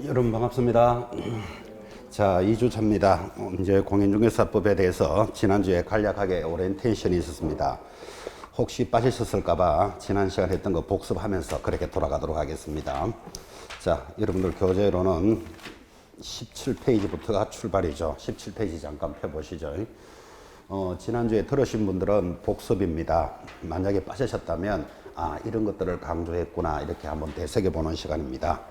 여러분 반갑습니다. 자, 2주차입니다. 이제 공인중개사법에 대해서 지난주에 간략하게 오리엔테이션이 있었습니다. 혹시 빠지셨을까봐 지난 시간 했던 거 복습하면서 그렇게 돌아가도록 하겠습니다. 자, 여러분들 교재로는 17페이지부터가 출발이죠. 17페이지 잠깐 펴보시죠. 지난주에 들으신 분들은 복습입니다. 만약에 빠지셨다면 이런 것들을 강조했구나 이렇게 한번 되새겨보는 시간입니다.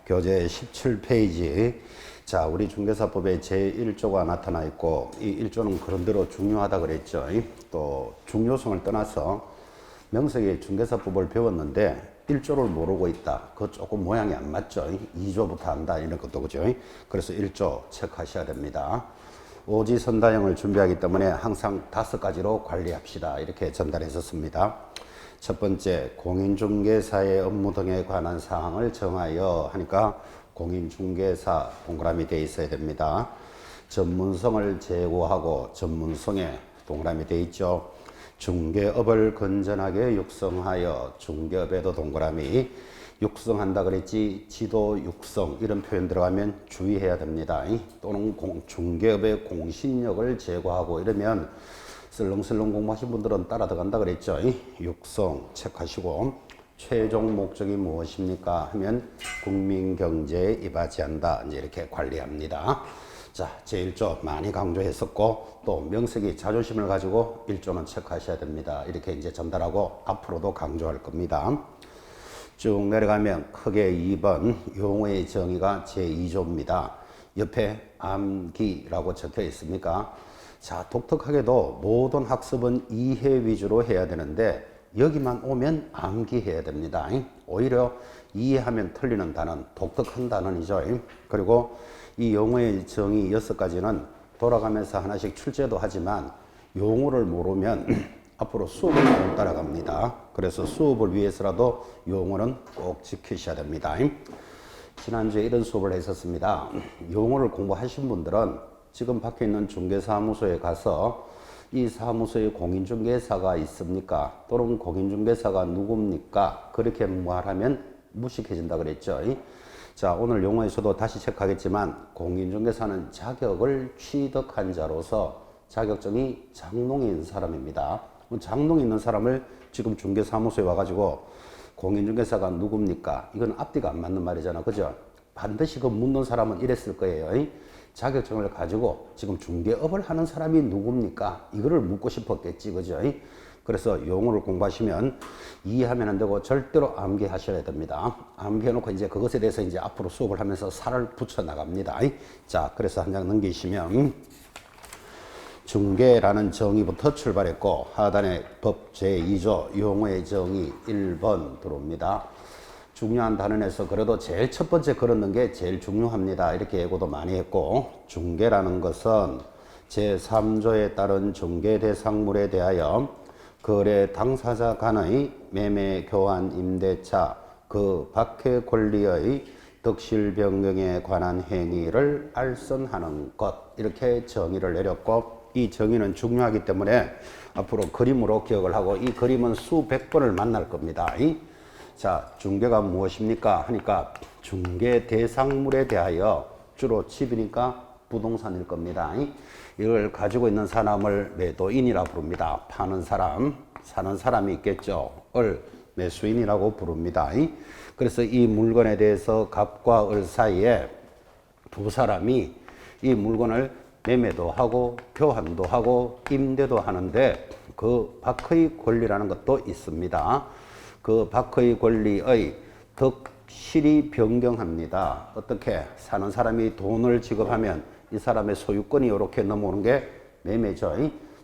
교재 17페이지. 자, 우리 중개사법에 제1조가 나타나 있고, 이 1조는 그런대로 중요하다 그랬죠. 또 중요성을 떠나서 명색이 중개사법을 배웠는데 1조를 모르고 있다. 그거 조금 모양이 안 맞죠. 2조부터 한다 이런 것도 그죠. 그래서 1조 체크하셔야 됩니다. 오지선다형을 준비하기 때문에 항상 5가지로 관리합시다 이렇게 전달했었습니다. 첫 번째, 공인중개사의 업무 등에 관한 사항을 정하여 하니까 공인중개사 동그라미 되어 있어야 됩니다. 전문성을 제고하고 전문성에 동그라미 되어 있죠. 중개업을 건전하게 육성하여 중개업에도 동그라미. 육성한다 그랬지 지도 육성 이런 표현 들어가면 주의해야 됩니다. 또는 중개업의 공신력을 제고하고 이러면 슬렁슬렁 공부하신 분들은 따라 들어간다 그랬죠. 육성 체크하시고, 최종 목적이 무엇입니까 하면 국민경제에 이바지한다 이제 이렇게 관리합니다. 자, 제1조 많이 강조했었고 또 명색이 자존심을 가지고 1조는 체크하셔야 됩니다. 이렇게 이제 전달하고 앞으로도 강조할 겁니다. 쭉 내려가면 크게 2번 용어의 정의가 제2조입니다. 옆에 암기라고 적혀 있습니까? 자, 독특하게도 모든 학습은 이해 위주로 해야 되는데 여기만 오면 암기해야 됩니다. 오히려 이해하면 틀리는 단어는 독특한 단어이죠. 그리고 이 용어의 정의 6가지는 돌아가면서 하나씩 출제도 하지만 용어를 모르면 앞으로 수업을 못 따라갑니다. 그래서 수업을 위해서라도 용어는 꼭 지키셔야 됩니다. 지난주에 이런 수업을 했었습니다. 용어를 공부하신 분들은 지금 밖에 있는 중개사무소에 가서 이 사무소에 공인중개사가 있습니까? 또는 공인중개사가 누굽니까? 그렇게 말하면 무식해진다 그랬죠. 자, 오늘 용어에서도 다시 체크하겠지만 공인중개사는 자격을 취득한 자로서 자격증이 장롱에 있는 사람입니다. 장롱에 있는 사람을 지금 중개사무소에 와가지고 공인중개사가 누굽니까? 이건 앞뒤가 안 맞는 말이잖아. 그죠? 반드시 그 묻는 사람은 이랬을 거예요. 자격증을 가지고 지금 중개업을 하는 사람이 누굽니까? 이거를 묻고 싶었겠지. 그죠? 그래서 용어를 공부하시면 이해하면 안 되고 절대로 암기하셔야 됩니다. 암기해놓고 이제 그것에 대해서 이제 앞으로 수업을 하면서 살을 붙여 나갑니다. 자, 그래서 한 장 넘기시면 중개라는 정의부터 출발했고 하단에 법 제2조 용어의 정의 1번 들어옵니다. 중요한 단원에서 그래도 제일 첫 번째 걸었는 게 제일 중요합니다. 이렇게 예고도 많이 했고, 중개라는 것은 제3조에 따른 중개 대상물에 대하여 거래 당사자 간의 매매, 교환, 임대차, 그 밖의 권리의 득실 변경에 관한 행위를 알선하는 것 이렇게 정의를 내렸고, 이 정의는 중요하기 때문에 앞으로 그림으로 기억을 하고 이 그림은 수백 번을 만날 겁니다. 자, 중개가 무엇입니까? 하니까 중개 대상물에 대하여 주로 집이니까 부동산일 겁니다. 이걸 가지고 있는 사람을 매도인이라 부릅니다. 파는 사람, 사는 사람이 있겠죠. 을 매수인이라고 부릅니다. 그래서 이 물건에 대해서 갑과 을 사이에 두 사람이 이 물건을 매매도 하고 교환도 하고 임대도 하는데 그 밖의 권리라는 것도 있습니다. 그 밖의 권리의 득실이 변경합니다. 어떻게? 사는 사람이 돈을 지급하면 이 사람의 소유권이 이렇게 넘어오는 게 매매죠.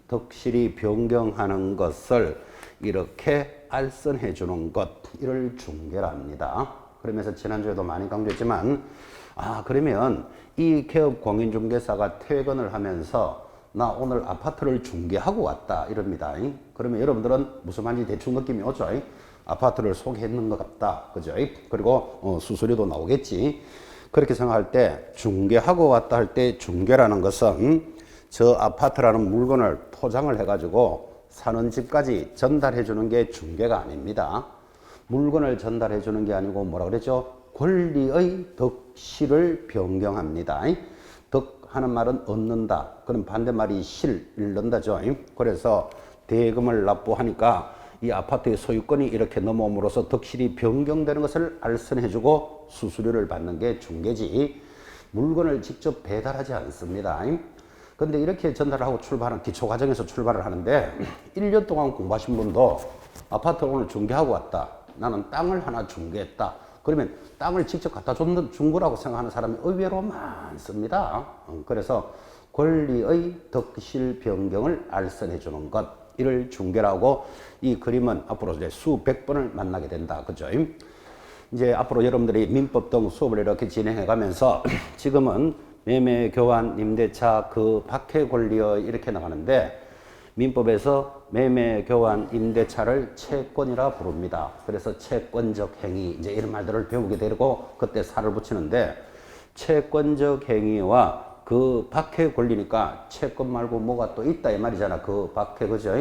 득실이 변경하는 것을 이렇게 알선해 주는 것, 이를 중개랍니다. 그러면서 지난주에도 많이 강조했지만 그러면 이 개업 공인중개사가 퇴근을 하면서 나 오늘 아파트를 중개하고 왔다 이럽니다. 그러면 여러분들은 무슨 말인지 대충 느낌이 오죠. 아파트를 소개했는 것 같다. 그죠? 그리고 수수료도 나오겠지. 그렇게 생각할 때 중개하고 왔다 할 때 중개라는 것은 저 아파트라는 물건을 포장을 해가지고 사는 집까지 전달해 주는 게 중개가 아닙니다. 물건을 전달해 주는 게 아니고 뭐라 그랬죠? 권리의 덕실을 변경합니다. 덕 하는 말은 얻는다. 그럼 반대말이 실, 잃는다죠. 그래서 대금을 납부하니까 이 아파트의 소유권이 이렇게 넘어옴으로써 덕실이 변경되는 것을 알선해주고 수수료를 받는 게 중개지, 물건을 직접 배달하지 않습니다. 근데 이렇게 전달하고 출발하는 기초과정에서 출발을 하는데 1년 동안 공부하신 분도 아파트 오늘 중개하고 왔다. 나는 땅을 하나 중개했다. 그러면 땅을 직접 갖다 준 거라고 생각하는 사람이 의외로 많습니다. 그래서 권리의 덕실 변경을 알선해 주는 것, 이를 중개라고, 이 그림은 앞으로 이제 수백 번을 만나게 된다. 그죠? 이제 앞으로 여러분들이 민법 등 수업을 이렇게 진행해 가면서 지금은 매매, 교환, 임대차 그 밖의 권리여 이렇게 나가는데, 민법에서 매매, 교환, 임대차를 채권이라 부릅니다. 그래서 채권적 행위, 이제 이런 말들을 배우게 되고 그때 살을 붙이는데, 채권적 행위와 그 밖의 권리니까 채권 말고 뭐가 또 있다 이 말이잖아. 그 밖에, 그죠?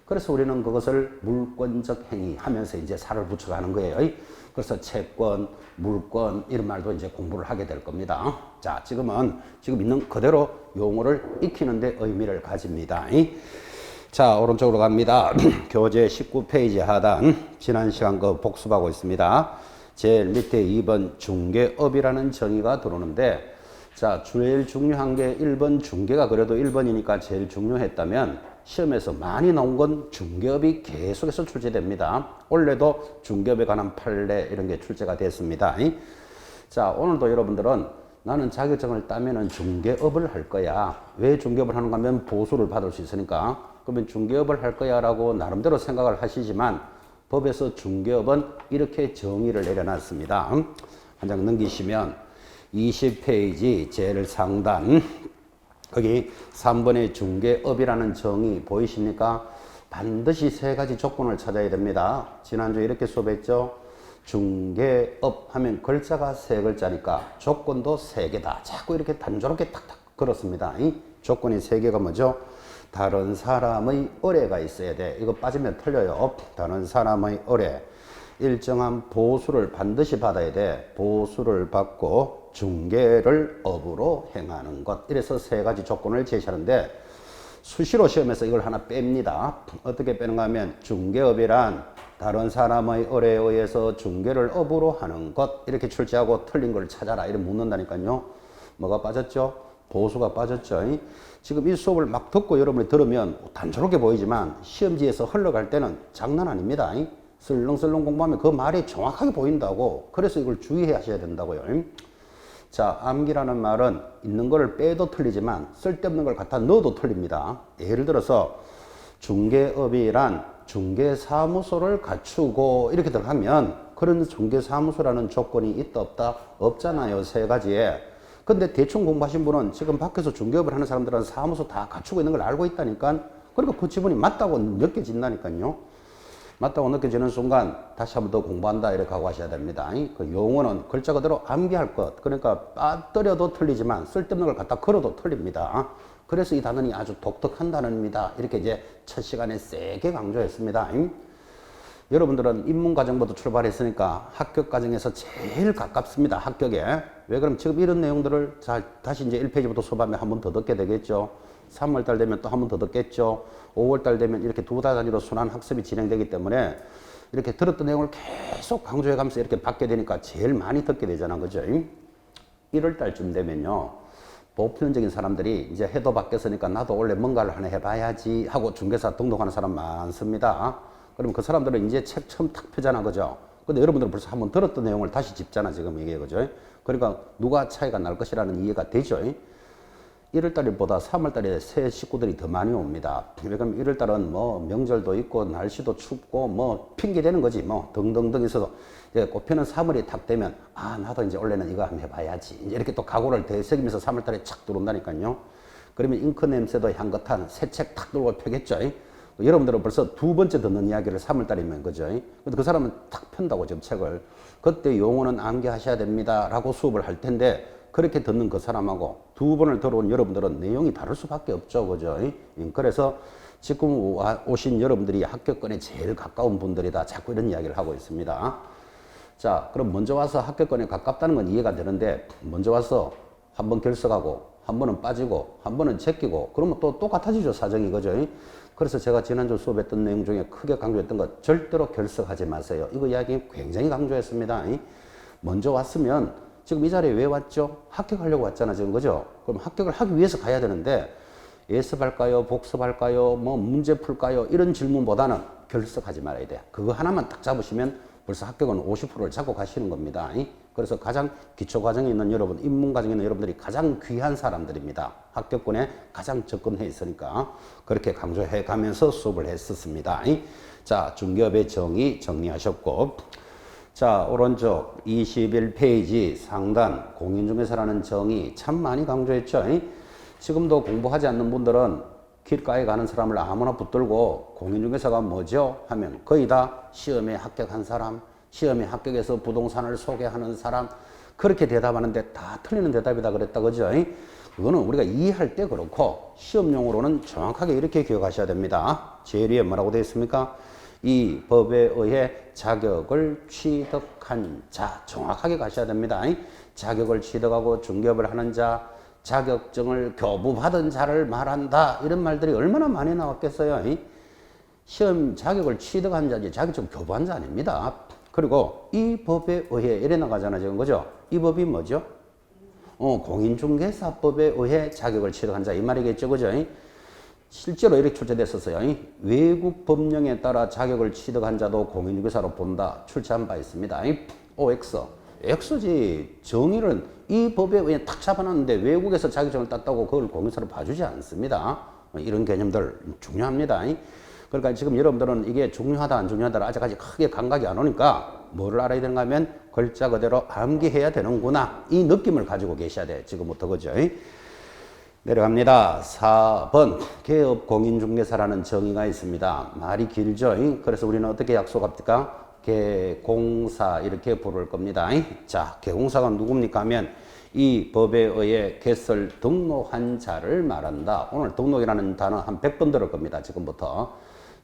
그래서 우리는 그것을 물권적 행위 하면서 이제 살을 붙여가는 거예요. 그래서 채권, 물권 이런 말도 이제 공부를 하게 될 겁니다. 자, 지금 있는 그대로 용어를 익히는데 의미를 가집니다. 자, 오른쪽으로 갑니다. 교재 19페이지 하단, 지난 시간 거 복습하고 있습니다. 제일 밑에 2번 중개업이라는 정의가 들어오는데, 자, 제일 중요한 게 1번 중개가 그래도 1번이니까 제일 중요했다면 시험에서 많이 나온 건 중개업이 계속해서 출제됩니다. 원래도 중개업에 관한 판례 이런 게 출제가 됐습니다. 자, 오늘도 여러분들은 나는 자격증을 따면은 중개업을 할 거야. 왜 중개업을 하는가 하면 보수를 받을 수 있으니까. 그러면 중개업을 할 거야 라고 나름대로 생각을 하시지만 법에서 중개업은 이렇게 정의를 내려놨습니다. 한 장 넘기시면 20페이지 제일 상단, 거기 3번의 중개업이라는 정의 보이십니까? 반드시 세 가지 조건을 찾아야 됩니다. 지난주에 이렇게 수업했죠. 중개업 하면 글자가 세 글자니까 조건도 세 개다. 자꾸 이렇게 단조롭게 탁탁 걸었습니다. 조건이 세 개가 뭐죠? 다른 사람의 의뢰가 있어야 돼. 이거 빠지면 틀려요. 다른 사람의 의뢰. 일정한 보수를 반드시 받아야 돼. 보수를 받고 중개를 업으로 행하는 것. 이래서 세 가지 조건을 제시하는데, 수시로 시험에서 이걸 하나 뺍니다. 어떻게 빼는가 하면 중개업이란 다른 사람의 의뢰에 의해서 중개를 업으로 하는 것. 이렇게 출제하고 틀린 걸 찾아라. 이렇게 묻는다니까요. 뭐가 빠졌죠? 보수가 빠졌죠. 지금 이 수업을 막 듣고 여러분이 들으면 단조롭게 보이지만 시험지에서 흘러갈 때는 장난 아닙니다. 슬렁슬렁 공부하면 그 말이 정확하게 보인다고. 그래서 이걸 주의하셔야 된다고요. 자, 암기라는 말은 있는 거를 빼도 틀리지만 쓸데없는 걸 갖다 넣어도 틀립니다. 예를 들어서 중개업이란 중개사무소를 갖추고 이렇게 들어가면 그런 중개사무소라는 조건이 있다 없다? 없잖아요. 세 가지에. 근데 대충 공부하신 분은 지금 밖에서 중개업을 하는 사람들은 사무소 다 갖추고 있는 걸 알고 있다니까. 그러니까 그 지분이 맞다고 느껴진다니까요. 맞다고 느껴지는 순간 다시 한 번 더 공부한다 이렇게 하고 하셔야 됩니다. 그 용어는 글자 그대로 암기할 것. 그러니까 빠뜨려도 틀리지만 쓸데없는 걸 갖다 걸어도 틀립니다. 그래서 이 단어는 아주 독특한 단어입니다. 이렇게 이제 첫 시간에 세게 강조했습니다. 여러분들은 입문과정부터 출발했으니까 합격 과정에서 제일 가깝습니다. 합격에. 왜 그럼 지금 이런 내용들을 다시 이제 1페이지부터 수업하면 한 번 더 듣게 되겠죠. 3월달 되면 또 한 번 더 듣겠죠. 5월달 되면 이렇게 두 달 단위로 순환 학습이 진행되기 때문에 이렇게 들었던 내용을 계속 강조해 가면서 이렇게 받게 되니까 제일 많이 듣게 되잖아. 그죠? 1월달쯤 되면요. 보편적인 사람들이 이제 해도 바뀌었으니까 나도 원래 뭔가를 하나 해봐야지 하고 중개사 등록하는 사람 많습니다. 그러면 그 사람들은 이제 책 처음 탁 펴잖아. 그죠? 근데 여러분들은 벌써 한번 들었던 내용을 다시 짚잖아. 지금 이게. 그죠? 그러니까 누가 차이가 날 것이라는 이해가 되죠. 1월달보다 3월달에 새 식구들이 더 많이 옵니다. 왜냐면 1월달은 뭐 명절도 있고 날씨도 춥고 뭐 핑계 되는 거지 뭐 등등등 있어서 이제 꽃피는 3월이 탁 되면 아 나도 이제 원래는 이거 한번 해봐야지 이제 이렇게 또 각오를 되새기면서 3월달에 착 들어온다니까요. 그러면 잉크 냄새도 향긋한 새 책 탁 들고 펴겠죠. 여러분들은 벌써 두 번째 듣는 이야기를 3월달이면 그죠. 근데 그 사람은 탁 편다고 지금 책을. 그때 용어는 암기하셔야 됩니다 라고 수업을 할 텐데 그렇게 듣는 그 사람하고 두 번을 들어온 여러분들은 내용이 다를 수밖에 없죠. 그죠? 그래서 지금 오신 여러분들이 합격권에 제일 가까운 분들이다. 자꾸 이런 이야기를 하고 있습니다. 자, 그럼 먼저 와서 합격권에 가깝다는 건 이해가 되는데 먼저 와서 한 번 결석하고 한 번은 빠지고 한 번은 제끼고 그러면 또 똑같아지죠. 사정이. 그죠? 그래서 제가 지난주 수업했던 내용 중에 크게 강조했던 것 절대로 결석하지 마세요. 이거 이야기 굉장히 강조했습니다. 먼저 왔으면 지금 이 자리에 왜 왔죠? 합격하려고 왔잖아 지금. 그죠? 그럼 합격을 하기 위해서 가야 되는데 예습할까요? 복습할까요? 뭐 문제 풀까요? 이런 질문보다는 결석하지 말아야 돼. 그거 하나만 딱 잡으시면 벌써 합격은 50%를 잡고 가시는 겁니다. 그래서 가장 기초 과정에 있는 여러분, 입문 과정에 있는 여러분들이 가장 귀한 사람들입니다. 합격권에 가장 접근해 있으니까 그렇게 강조해 가면서 수업을 했었습니다. 자, 중개업의 정의 정리하셨고, 자, 오른쪽 21페이지 상단 공인중개사라는 정의 참 많이 강조했죠. 지금도 공부하지 않는 분들은 길가에 가는 사람을 아무나 붙들고 공인중개사가 뭐죠? 하면 거의 다 시험에 합격한 사람, 시험에 합격해서 부동산을 소개하는 사람, 그렇게 대답하는데 다 틀리는 대답이다 그랬다. 그죠? 그거는 우리가 이해할 때 그렇고 시험용으로는 정확하게 이렇게 기억하셔야 됩니다. 제일 위에 뭐라고 되어 있습니까? 이 법에 의해 자격을 취득한 자, 정확하게 가셔야 됩니다. 자격을 취득하고 중개업을 하는 자, 자격증을 교부받은 자를 말한다. 이런 말들이 얼마나 많이 나왔겠어요. 시험 자격을 취득한 자지 자격증 교부한 자 아닙니다. 그리고 이 법에 의해 이래 나가잖아 지금. 그죠? 이 법이 뭐죠? 공인중개사법에 의해 자격을 취득한 자 이 말이겠죠. 그죠? 실제로 이렇게 출제됐었어요. 외국 법령에 따라 자격을 취득한 자도 공인중개사로 본다. 출제한 바 있습니다. OX. X지. 정의를 이 법에 의해 탁 잡아놨는데 외국에서 자격증을 땄다고 그걸 공인사로 봐주지 않습니다. 이런 개념들 중요합니다. 그러니까 지금 여러분들은 이게 중요하다 안 중요하다를 아직까지 크게 감각이 안 오니까 뭐를 알아야 되는가 하면 글자 그대로 암기해야 되는구나. 이 느낌을 가지고 계셔야 돼. 지금부터. 그죠? 내려갑니다. 4번 개업 공인중개사라는 정의가 있습니다. 말이 길죠? 그래서 우리는 어떻게 약속합니까? 개공사 이렇게 부를 겁니다. 자, 개공사가 누굽니까 하면 이 법에 의해 개설 등록한 자를 말한다. 오늘 등록이라는 단어 한 100번 들을 겁니다. 지금부터.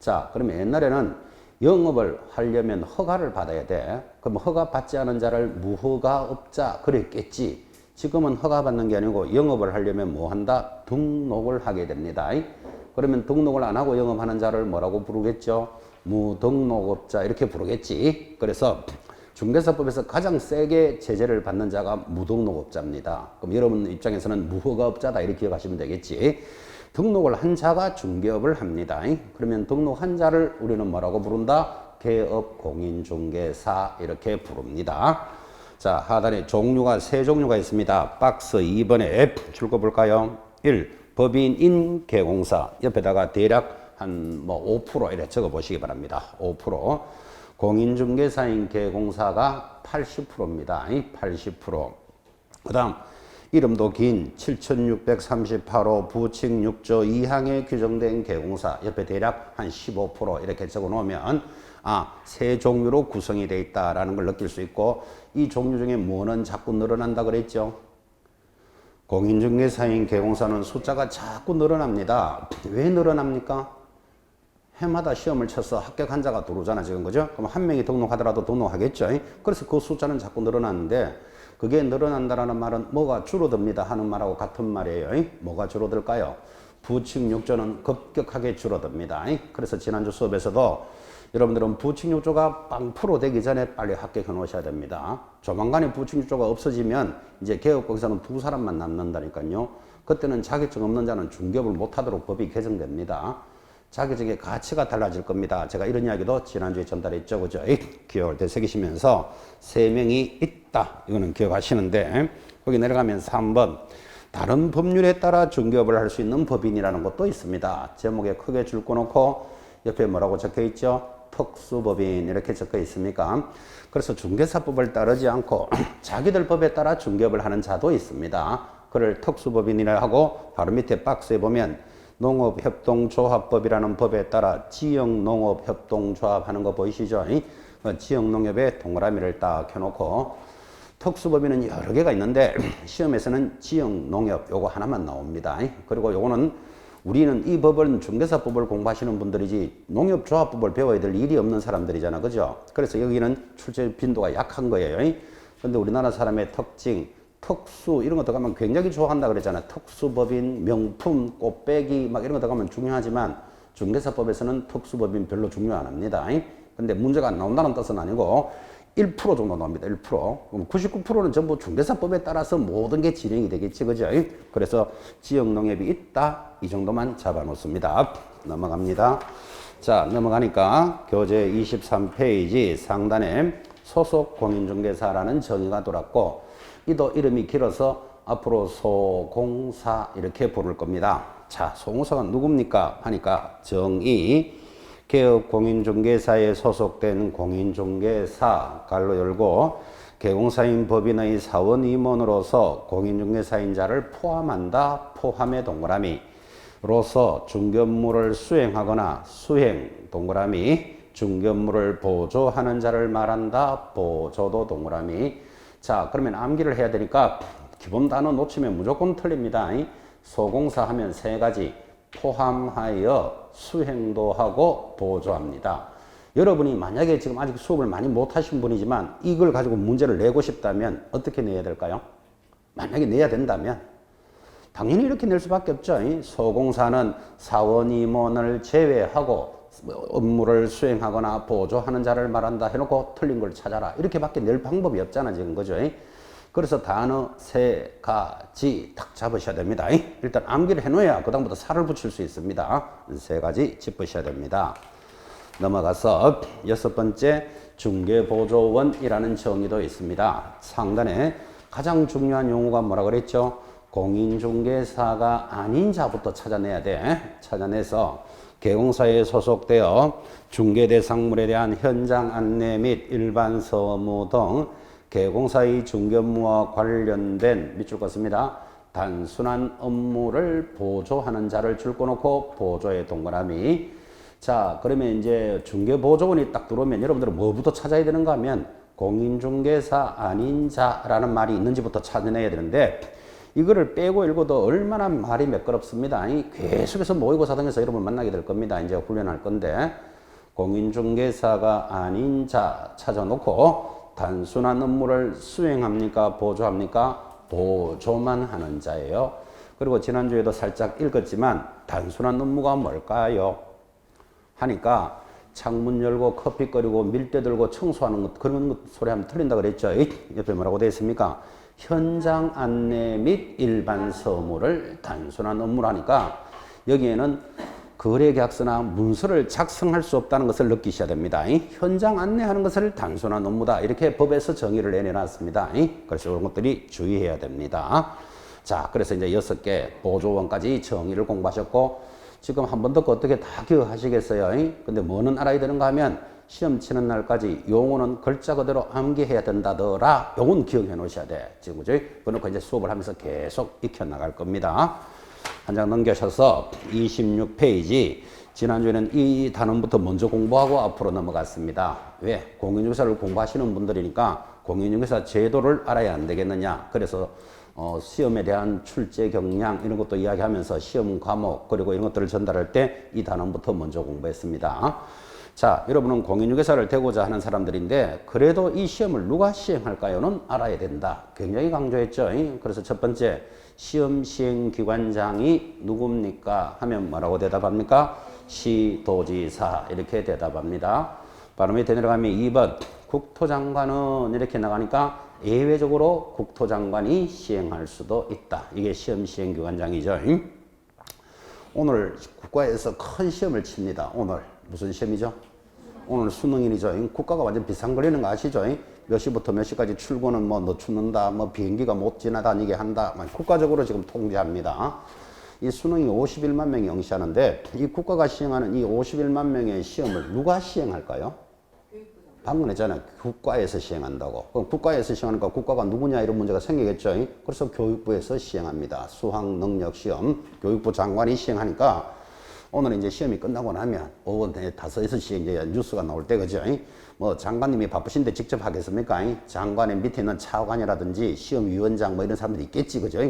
자, 그러면 옛날에는 영업을 하려면 허가를 받아야 돼. 그럼 허가 받지 않은 자를 무허가업자 그랬겠지. 지금은 허가 받는 게 아니고 영업을 하려면 뭐 한다? 등록을 하게 됩니다. 그러면 등록을 안 하고 영업하는 자를 뭐라고 부르겠죠? 무등록업자 이렇게 부르겠지. 그래서 중개사법에서 가장 세게 제재를 받는 자가 무등록업자입니다. 그럼 여러분 입장에서는 무허가업자다 이렇게 기억하시면 되겠지. 등록을 한 자가 중개업을 합니다. 그러면 등록한 자를 우리는 뭐라고 부른다? 개업공인중개사 이렇게 부릅니다. 자, 하단에 종류가 세 종류가 있습니다. 박스 2번에 줄거 볼까요? 1. 법인인 개공사. 옆에다가 대략 한 뭐 5% 이렇게 적어 보시기 바랍니다. 5%. 공인중개사인 개공사가 80%입니다. 80%. 그 다음 이름도 긴 7638호 부칙 6조 2항에 규정된 개공사 옆에 대략 한 15% 이렇게 적어 놓으면 세 종류로 구성이 되어 있다라는 걸 느낄 수 있고 이 종류 중에 뭐는 자꾸 늘어난다 그랬죠? 공인중개사인 개공사는 숫자가 자꾸 늘어납니다. 왜 늘어납니까? 해마다 시험을 쳐서 합격한 자가 들어오잖아 지금. 그죠? 그럼 한 명이 등록하더라도 등록하겠죠. 그래서 그 숫자는 자꾸 늘어나는데 그게 늘어난다라는 말은 뭐가 줄어듭니다 하는 말하고 같은 말이에요. 뭐가 줄어들까요? 부칙 6조는 급격하게 줄어듭니다. 그래서 지난주 수업에서도 여러분들은 부칙 6조가 0% 되기 전에 빨리 합격해 놓으셔야 됩니다. 조만간에 부칙 6조가 없어지면 이제 개업거기서는 2사람만 남는다니까요. 그때는 자격증 없는 자는 중개업을 못하도록 법이 개정됩니다. 자격증의 가치가 달라질 겁니다. 제가 이런 이야기도 지난주에 전달했죠. 그죠? 기억을 되새기시면서 3명이 있다. 이거는 기억하시는데 거기 내려가면 3번 다른 법률에 따라 중개업을 할 수 있는 법인이라는 것도 있습니다. 제목에 크게 줄 꺼놓고 옆에 뭐라고 적혀 있죠? 특수법인 이렇게 적혀 있습니까? 그래서 중개사법을 따르지 않고 자기들 법에 따라 중개업을 하는 자도 있습니다. 그를 특수법인이라 하고 바로 밑에 박스에 보면 농업협동조합법이라는 법에 따라 지역농업협동조합 하는 거 보이시죠? 지역농협에 동그라미를 딱 켜놓고 특수법인은 여러 개가 있는데 시험에서는 지역농협 요거 하나만 나옵니다. 그리고 요거는 우리는 이 법은 중개사법을 공부하시는 분들이지 농협조합법을 배워야 될 일이 없는 사람들이잖아. 그죠? 그래서 여기는 출제 빈도가 약한 거예요. 근데 우리나라 사람의 특징, 특수 이런 거 들어가면 굉장히 좋아한다 그랬잖아. 특수법인, 명품, 꽃배기 막 이런 거 들어가면 중요하지만 중개사법에서는 특수법인 별로 중요 안 합니다. 근데 문제가 안 나온다는 뜻은 아니고 1% 정도 나옵니다. 1%. 그럼 99%는 전부 중개사법에 따라서 모든 게 진행이 되겠지. 그죠? 그래서 지역 농협이 있다. 이 정도만 잡아 놓습니다. 넘어갑니다. 자, 넘어가니까 교재 23페이지 상단에 소속 공인중개사라는 정의가 돌았고, 이도 이름이 길어서 앞으로 소공사 이렇게 부를 겁니다. 자, 소공사가 누굽니까? 하니까 정의. 개업 공인중개사에 소속된 공인중개사 갈로 열고 개공사인 법인의 사원 임원으로서 공인중개사인 자를 포함한다. 포함의 동그라미. 로서 중개업무를 수행하거나 수행 동그라미. 중개업무를 보조하는 자를 말한다. 보조도 동그라미. 자, 그러면 암기를 해야 되니까 기본 단어 놓치면 무조건 틀립니다. 소공사 하면 세 가지. 포함하여 수행도 하고 보조합니다. 여러분이 만약에 지금 아직 수업을 많이 못하신 분이지만 이걸 가지고 문제를 내고 싶다면 어떻게 내야 될까요? 만약에 내야 된다면 당연히 이렇게 낼 수밖에 없죠. 소공사는 사원 임원을 제외하고 업무를 수행하거나 보조하는 자를 말한다 해놓고 틀린 걸 찾아라. 이렇게밖에 낼 방법이 없잖아 지금. 그죠? 그래서 단어 세 가지 딱 잡으셔야 됩니다. 일단 암기를 해놓아야 그 다음부터 살을 붙일 수 있습니다. 세 가지 짚으셔야 됩니다. 넘어가서 여섯 번째 중개보조원이라는 정의도 있습니다. 상단에 가장 중요한 용어가 뭐라 그랬죠? 공인중개사가 아닌 자부터 찾아내야 돼. 찾아내서 개공사에 소속되어 중개대상물에 대한 현장 안내 및 일반 서무 등 개공사의 중개업무와 관련된 밑줄 껐습니다. 단순한 업무를 보조하는 자를 줄 꺼놓고 보조의 동그라미. 자, 그러면 이제 중개보조원이 딱 들어오면 여러분들은 뭐부터 찾아야 되는가 하면 공인중개사 아닌 자라는 말이 있는지부터 찾아내야 되는데 이거를 빼고 읽어도 얼마나 말이 매끄럽습니다. 계속해서 모의고사 등에서 여러분 만나게 될 겁니다. 이제 훈련할 건데 공인중개사가 아닌 자 찾아놓고 단순한 업무를 수행합니까? 보조합니까? 보조만 하는 자예요. 그리고 지난주에도 살짝 읽었지만 단순한 업무가 뭘까요? 하니까 창문 열고 커피 끓이고 밀대 들고 청소하는 것 그런 것 소리 하면 틀린다 그랬죠. 옆에 뭐라고 되어 있습니까? 현장 안내 및 일반 서무를 단순한 업무로 하니까 여기에는 거래계약서나 문서를 작성할 수 없다는 것을 느끼셔야 됩니다. 현장 안내하는 것을 단순한 업무다. 이렇게 법에서 정의를 내려놨습니다. 그래서 이런 것들이 주의해야 됩니다. 자, 그래서 이제 6개 보조원까지 정의를 공부하셨고 지금 한 번 더 어떻게 다 기억하시겠어요? 근데 뭐는 알아야 되는가 하면 시험 치는 날까지 용어는 글자 그대로 암기해야 된다더라. 요건 기억해 놓으셔야 돼. 지금 그죠? 그러니까 이제 수업을 하면서 계속 익혀 나갈 겁니다. 한 장 넘겨셔서 26페이지. 지난주에는 이 단원부터 먼저 공부하고 앞으로 넘어갔습니다. 왜? 공인중개사를 공부하시는 분들이니까 공인중개사 제도를 알아야 안 되겠느냐. 그래서 시험에 대한 출제 경량 이런 것도 이야기하면서 시험 과목 그리고 이런 것들을 전달할 때 이 단원부터 먼저 공부했습니다. 자, 여러분은 공인중개사를 되고자 하는 사람들인데 그래도 이 시험을 누가 시행할까요는 알아야 된다. 굉장히 강조했죠. 그래서 첫 번째 시험 시행기관장이 누굽니까? 하면 뭐라고 대답합니까? 시도지사 이렇게 대답합니다. 바로 밑에 내려가면 2번 국토장관은 이렇게 나가니까 예외적으로 국토장관이 시행할 수도 있다. 이게 시험 시행기관장이죠. 오늘 국가에서 큰 시험을 칩니다. 오늘 무슨 시험이죠? 오늘 수능일이죠. 국가가 완전 비상거리는 거 아시죠? 몇 시부터 몇 시까지 출근은 뭐 늦춘다, 뭐 비행기가 못 지나다니게 한다. 국가적으로 지금 통제합니다. 이 수능이 51만 명이 응시하는데 이 국가가 시행하는 이 51만 명의 시험을 누가 시행할까요? 방금 했잖아요. 국가에서 시행한다고. 그럼 국가에서 시행하니까 국가가 누구냐 이런 문제가 생기겠죠. 그래서 교육부에서 시행합니다. 수학능력시험 교육부 장관이 시행하니까 오늘 이제 시험이 끝나고 나면 오후 5, 6시에 이제 뉴스가 나올 때 그죠? 뭐 장관님이 바쁘신데 직접 하겠습니까? 장관의 밑에 있는 차관이라든지 시험위원장 뭐 이런 사람들이 있겠지 그죠?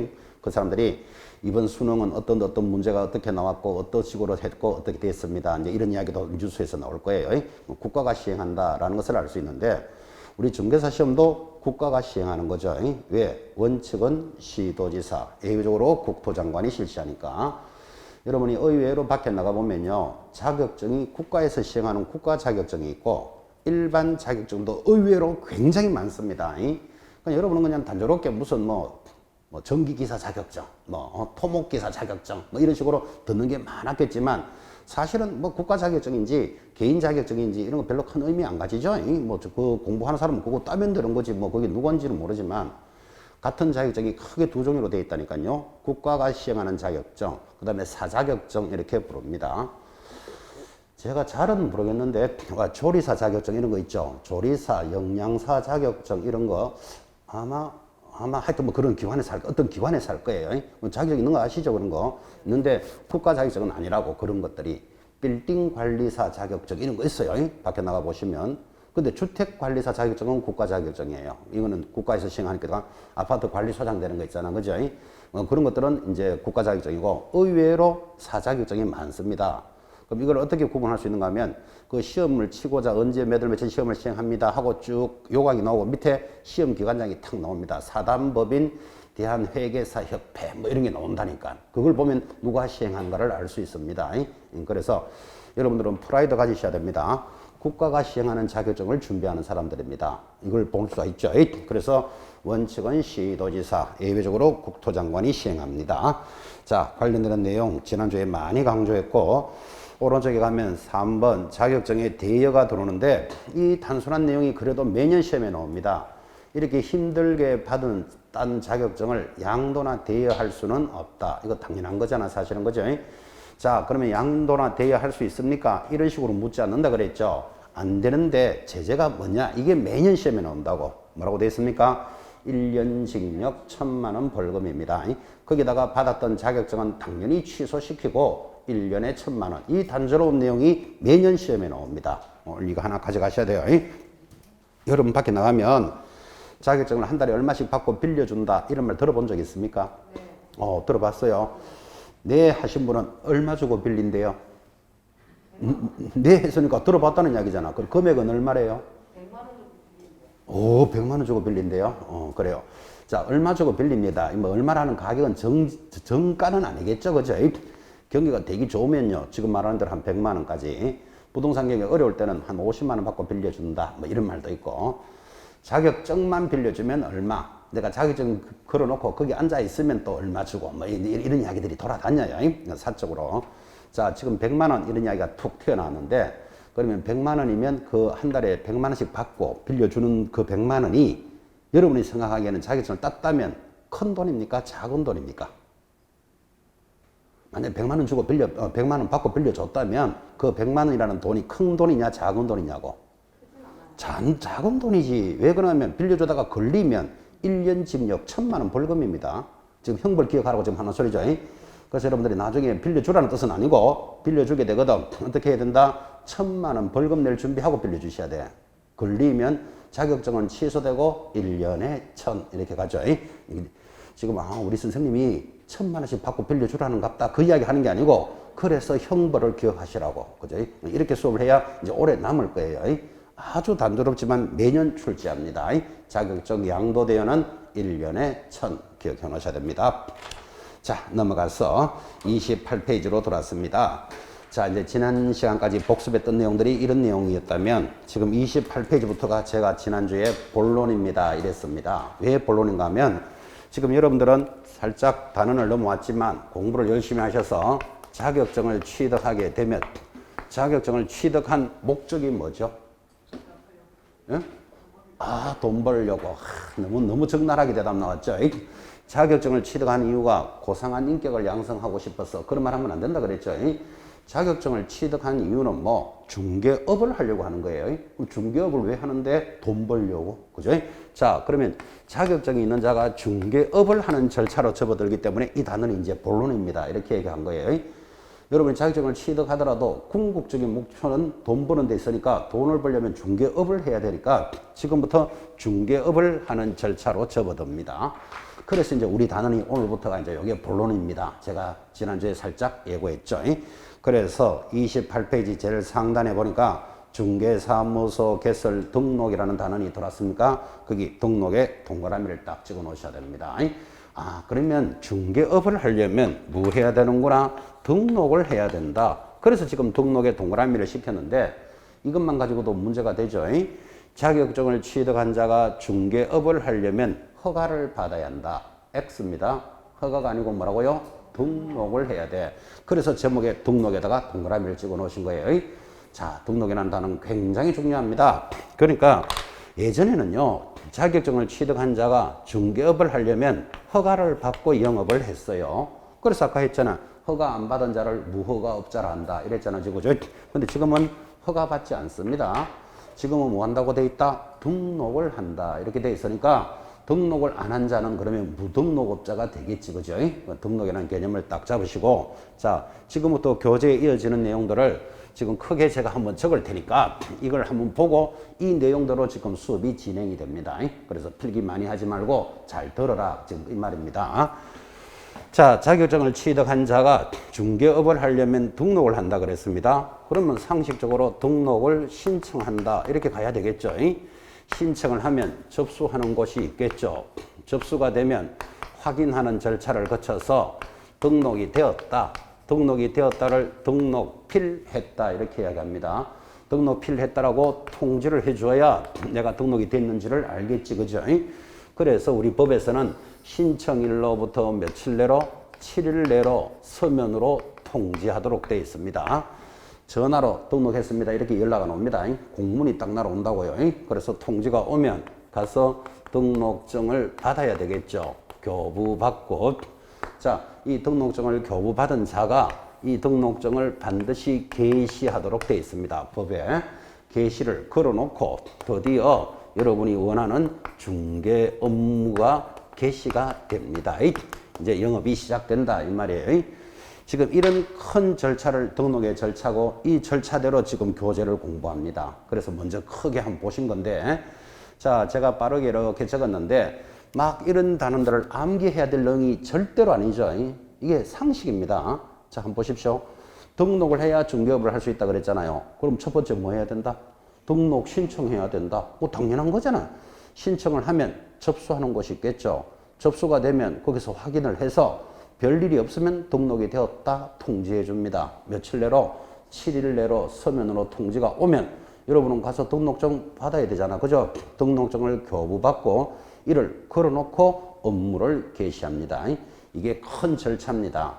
그 사람들이 이번 수능은 어떤 문제가 어떻게 나왔고 어떤 식으로 했고 어떻게 됐습니다. 이제 이런 이야기도 뉴스에서 나올 거예요. 국가가 시행한다라는 것을 알 수 있는데 우리 중개사 시험도 국가가 시행하는 거죠. 왜? 원칙은 시도지사, 예외적으로 국토장관이 실시하니까. 여러분이 의외로 밖에 나가보면요. 자격증이 국가에서 시행하는 국가 자격증이 있고 일반 자격증도 의외로 굉장히 많습니다. 그러니까 여러분은 그냥 단조롭게 무슨 뭐 전기기사 자격증, 토목기사 자격증, 이런 식으로 듣는 게 많았겠지만 사실은 뭐 국가 자격증인지 개인 자격증인지 이런 거 별로 큰 의미 안 가지죠. 그 공부하는 사람은 그거 따면 되는 거지 뭐 그게 누구인지는 모르지만 같은 자격증이 크게 두 종류로 되어 있다니까요. 국가가 시행하는 자격증, 그 다음에 사자격증 이렇게 부릅니다. 제가 잘은 모르겠는데 조리사 자격증 이런 거 있죠. 조리사, 영양사 자격증 이런 거 아마 하여튼 뭐 그런 기관에서 어떤 기관에서 할 거예요. 자격증 있는 거 아시죠? 그런 거. 있는데 국가 자격증은 아니라고 그런 것들이. 빌딩 관리사 자격증 이런 거 있어요. 밖에 나가 보시면. 근데 주택 관리사 자격증은 국가 자격증이에요. 이거는 국가에서 시행하니까 아파트 관리소장 되는 거 있잖아. 그죠? 그런 것들은 이제 국가 자격증이고 의외로 사자격증이 많습니다. 그럼 이걸 어떻게 구분할 수 있는가 하면 그 시험을 치고자 언제 몇 월 며칠 시험을 시행합니다 하고 쭉 요각이 나오고 밑에 시험 기관장이 탁 나옵니다. 사단법인 대한회계사협회 뭐 이런 게 나온다니까. 그걸 보면 누가 시행한가를 알 수 있습니다. 그래서 여러분들은 프라이드 가지셔야 됩니다. 국가가 시행하는 자격증을 준비하는 사람들입니다. 이걸 볼 수가 있죠. 그래서 원칙은 시도지사, 예외적으로 국토장관이 시행합니다. 자, 관련된 내용 지난주에 많이 강조했고 오른쪽에 가면 3번 자격증에 대여가 들어오는데 이 단순한 내용이 그래도 매년 시험에 나옵니다. 이렇게 힘들게 딴 자격증을 양도나 대여할 수는 없다. 이거 당연한 거잖아. 사실은 그죠? 자, 그러면 양도나 대여할 수 있습니까? 이런 식으로 묻지 않는다 그랬죠. 안 되는데 제재가 뭐냐? 이게 매년 시험에 나온다고. 뭐라고 되어 있습니까? 1년 징역 1,000만 원 벌금입니다. 거기다가 받았던 자격증은 당연히 취소시키고 1년에 1,000만 원. 이 단조로운 내용이 매년 시험에 나옵니다. 이거 하나 가져가셔야 돼요. 여러분 밖에 나가면 자격증을 한 달에 얼마씩 받고 빌려준다. 이런 말 들어본 적 있습니까? 네. 들어봤어요. 네 하신 분은 얼마 주고 빌린대요? 네 했으니까 들어봤다는 이야기잖아. 그 금액은 얼마래요? 100만 원 주고 빌린대요. 오, 100만 원 주고 빌린대요? 그래요. 자, 얼마 주고 빌립니다. 뭐 얼마라는 가격은 정가는 아니겠죠. 그죠? 경기가 되게 좋으면요. 지금 말하는 대로 한 100만 원까지. 부동산 경기 어려울 때는 한 50만 원 받고 빌려준다. 뭐 이런 말도 있고. 자격증만 빌려주면 얼마. 내가 자격증 걸어놓고 거기 앉아 있으면 또 얼마 주고. 뭐 이런 이야기들이 돌아다녀요. 사적으로. 자, 지금 100만 원 이런 이야기가 툭 튀어나왔는데 그러면 100만 원이면 그 한 달에 100만 원씩 받고 빌려주는 그 100만 원이 여러분이 생각하기에는 자격증을 땄다면 큰 돈입니까? 작은 돈입니까? 만약에 100만 원 주고 100만 원 받고 빌려줬다면 그 100만 원이라는 돈이 큰 돈이냐 작은 돈이냐고. 작은 돈이지. 왜 그러냐면 빌려주다가 걸리면 1년 징역 1,000만 원 벌금입니다. 지금 형벌 기억하라고 지금 하는 소리죠. 그래서 여러분들이 나중에 빌려주라는 뜻은 아니고 빌려주게 되거든. 어떻게 해야 된다? 1,000만 원 벌금 낼 준비하고 빌려주셔야 돼. 걸리면 자격증은 취소되고 1년에 1,000 이렇게 가죠. 지금 우리 선생님이 1,000만 원씩 받고 빌려주라는 갑다. 그 이야기 하는 게 아니고 그래서 형벌을 기억하시라고. 그죠? 이렇게 수업을 해야 이제 오래 남을 거예요. 아주 단조롭지만 매년 출제합니다. 자격증 양도 대여는 1년에 1,000 기억해 놓으셔야 됩니다. 자, 넘어가서 28페이지로 돌아왔습니다. 자, 이제 지난 시간까지 복습했던 내용들이 이런 내용이었다면 지금 28페이지부터가 제가 지난주에 본론입니다. 이랬습니다. 왜 본론인가 하면 지금 여러분들은 살짝 단원을 넘어왔지만 공부를 열심히 하셔서 자격증을 취득하게 되면 자격증을 취득한 목적이 뭐죠? 예? 돈 벌려고. 너무 적나라하게 대답 나왔죠? 자격증을 취득한 이유가 고상한 인격을 양성하고 싶어서 그런 말 하면 안 된다 그랬죠? 자격증을 취득한 이유는 뭐 중개업을 하려고 하는 거예요. 중개업을 왜 하는데? 돈 벌려고. 그죠? 자, 그러면 자격증이 있는 자가 중개업을 하는 절차로 접어들기 때문에 이 단어는 이제 본론입니다. 이렇게 얘기한 거예요. 여러분이 자격증을 취득하더라도 궁극적인 목표는 돈 버는 데 있으니까 돈을 벌려면 중개업을 해야 되니까 지금부터 중개업을 하는 절차로 접어듭니다. 그래서 이제 우리 단원이 오늘부터가 이제 이게 본론입니다. 제가 지난주에 살짝 예고했죠. 그래서 28페이지 제일 상단에 보니까 중개사무소 개설 등록이라는 단원이 들어왔습니까? 거기 등록에 동그라미를 딱 찍어 놓으셔야 됩니다. 그러면 중개업을 하려면 뭐 해야 되는구나? 등록을 해야 된다. 그래서 지금 등록에 동그라미를 시켰는데 이것만 가지고도 문제가 되죠. 자격증을 취득한 자가 중개업을 하려면 허가를 받아야 한다. X입니다. 허가가 아니고 뭐라고요? 등록을 해야 돼. 그래서 제목에 등록에다가 동그라미를 찍어 놓으신 거예요. 자, 등록이라는 단어는 굉장히 중요합니다. 그러니까 예전에는요, 자격증을 취득한 자가 중개업을 하려면 허가를 받고 영업을 했어요. 그래서 아까 했잖아. 허가 안 받은 자를 무허가업자라 한다. 이랬잖아, 지금. 근데 지금은 허가 받지 않습니다. 지금은 뭐 한다고 돼 있다? 등록을 한다. 이렇게 돼 있으니까 등록을 안 한 자는 그러면 무등록업자가 되겠지, 그죠? 등록이라는 개념을 딱 잡으시고, 자, 지금부터 교재에 이어지는 내용들을 지금 크게 제가 한번 적을 테니까 이걸 한번 보고 이 내용대로 지금 수업이 진행이 됩니다. 그래서 필기 많이 하지 말고 잘 들어라. 지금 이 말입니다. 자, 자격증을 취득한 자가 중개업을 하려면 등록을 한다 그랬습니다. 그러면 상식적으로 등록을 신청한다. 이렇게 가야 되겠죠. 신청을 하면 접수하는 곳이 있겠죠. 접수가 되면 확인하는 절차를 거쳐서 등록이 되었다. 등록이 되었다를 등록필했다. 이렇게 이야기합니다. 등록필했다라고 통지를 해줘야 내가 등록이 됐는지를 알겠지. 그죠? 그래서 우리 법에서는 신청일로부터 며칠 내로 7일 내로 서면으로 통지하도록 되어 있습니다. 전화로 등록했습니다. 이렇게 연락이 옵니다. 공문이 딱 날아온다고요. 그래서 통지가 오면 가서 등록증을 받아야 되겠죠. 교부받고. 자, 이 등록증을 교부받은 자가 이 등록증을 반드시 게시하도록 되어 있습니다. 법에 게시를 걸어놓고 드디어 여러분이 원하는 중개 업무가 개시가 됩니다. 이제 영업이 시작된다 이 말이에요. 지금 이런 큰 절차를 등록의 절차고 이 절차대로 지금 교재를 공부합니다. 그래서 먼저 크게 한번 보신 건데, 자, 제가 빠르게 이렇게 적었는데 막 이런 단어들을 암기해야 될 내용이 절대로 아니죠. 이게 상식입니다. 자, 한번 보십시오. 등록을 해야 중개업을 할 수 있다 그랬잖아요. 그럼 첫 번째 뭐 해야 된다? 등록 신청해야 된다. 뭐 당연한 거잖아. 신청을 하면 접수하는 곳이 있겠죠. 접수가 되면 거기서 확인을 해서 별일이 없으면 등록이 되었다 통지해 줍니다. 며칠 내로? 7일 내로 서면으로 통지가 오면 여러분은 가서 등록증 받아야 되잖아. 그죠? 등록증을 교부받고 이를 걸어놓고 업무를 개시합니다. 이게 큰 절차입니다.